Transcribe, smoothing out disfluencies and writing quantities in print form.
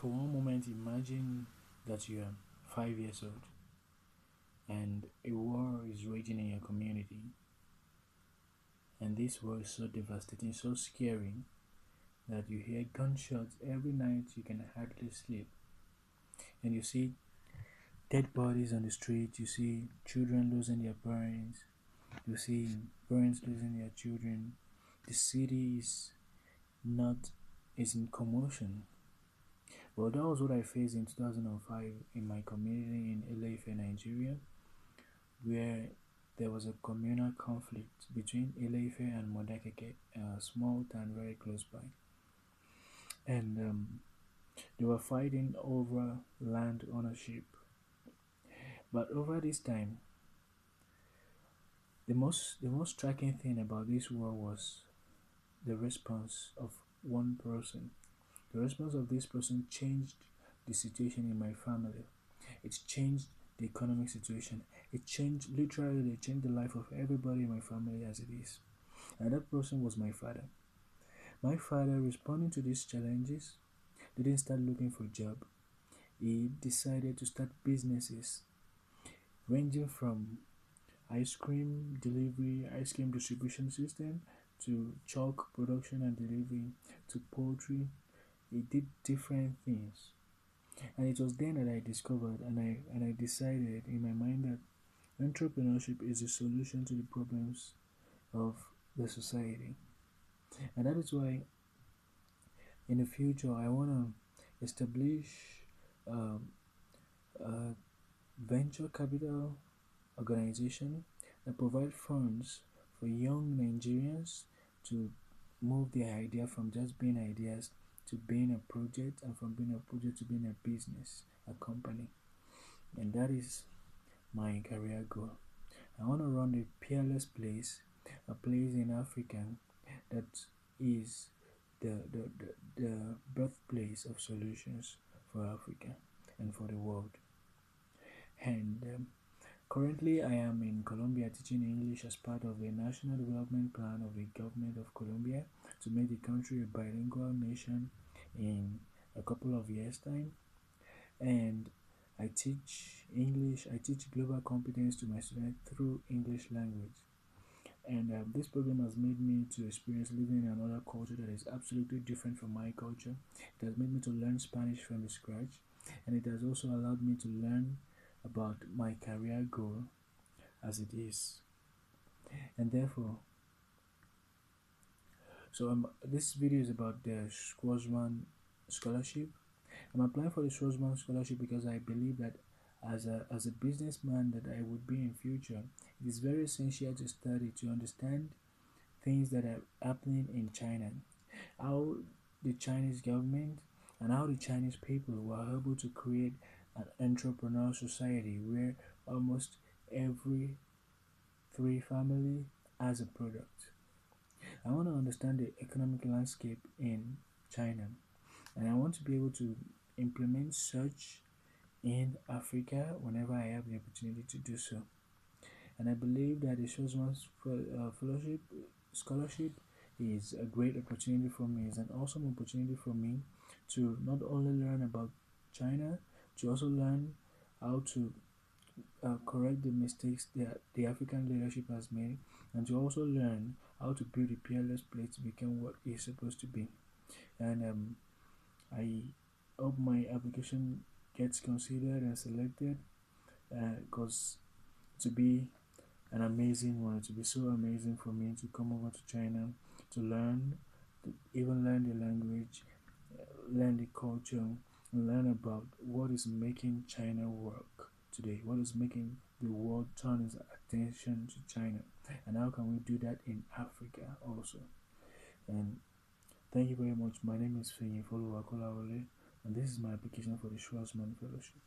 For one moment, imagine that you are 5 years old and a war is raging in your community, and this war is so devastating, so scary that you hear gunshots every night, you can hardly sleep, and you see dead bodies on the street, you see children losing their parents, you see parents losing their children. The city not is in commotion. Well, that was what I faced in 2005 in my community in Ile-Ife, Nigeria, where there was a communal conflict between Ile-Ife and Modakeke, a small town very close by. And they were fighting over land ownership. But over this time, the most striking thing about this war was the response of one person. The response of this person changed the situation in my family. It changed the economic situation. It changed, literally, it changed the life of everybody in my family as it is. And that person was my father. My father, responding to these challenges, didn't start looking for a job. He decided to start businesses ranging from ice cream delivery, ice cream distribution system, to chalk production and delivery, to poultry. He did different things. And it was then that I discovered and I decided in my mind that entrepreneurship is a solution to the problems of the society. And that is why in the future I want to establish um, a venture capital organization that provide funds for young Nigerians to move their idea from just being ideas to being a project, and from being a project to being a business, a company. And that is my career goal. I want to run a peerless place, a place in Africa that is the birthplace of solutions for Africa and for the world. And currently, I am in Colombia teaching English as part of the National Development Plan of the Government of Colombia to make the country a bilingual nation in a couple of years' time. And I teach English, I teach global competence to my students through English language. And this program has made me to experience living in another culture that is absolutely different from my culture. It has made me to learn Spanish from the scratch, and it has also allowed me to learn about my career goal as it is. And therefore, this video is about the Schwarzman scholarship. I'm applying for the Schwarzman scholarship because I believe that as a businessman that I would be in future, it is very essential to study to understand things that are happening in China, how the Chinese government and how the Chinese people were able to create an entrepreneurial society where almost every three family has a product. I want to understand the economic landscape in China, and I want to be able to implement such in Africa whenever I have the opportunity to do so. And I believe that the Schwarzman fellowship scholarship is a great opportunity for me. It's an awesome opportunity for me to not only learn about China, to also learn how to correct the mistakes that the African leadership has made, and to also learn how to build a peerless place to become what it's supposed to be. And I hope my application gets considered and selected because to be an amazing one, to be so amazing for me to come over to China to learn, to even learn the language, learn the culture, and learn about what is making China work today, what is making the world turn its attention to China, and how can we do that in Africa also. And thank you very much. My name is Fenyi Foluwakolawole, and this is my application for the Schwarzman Fellowship.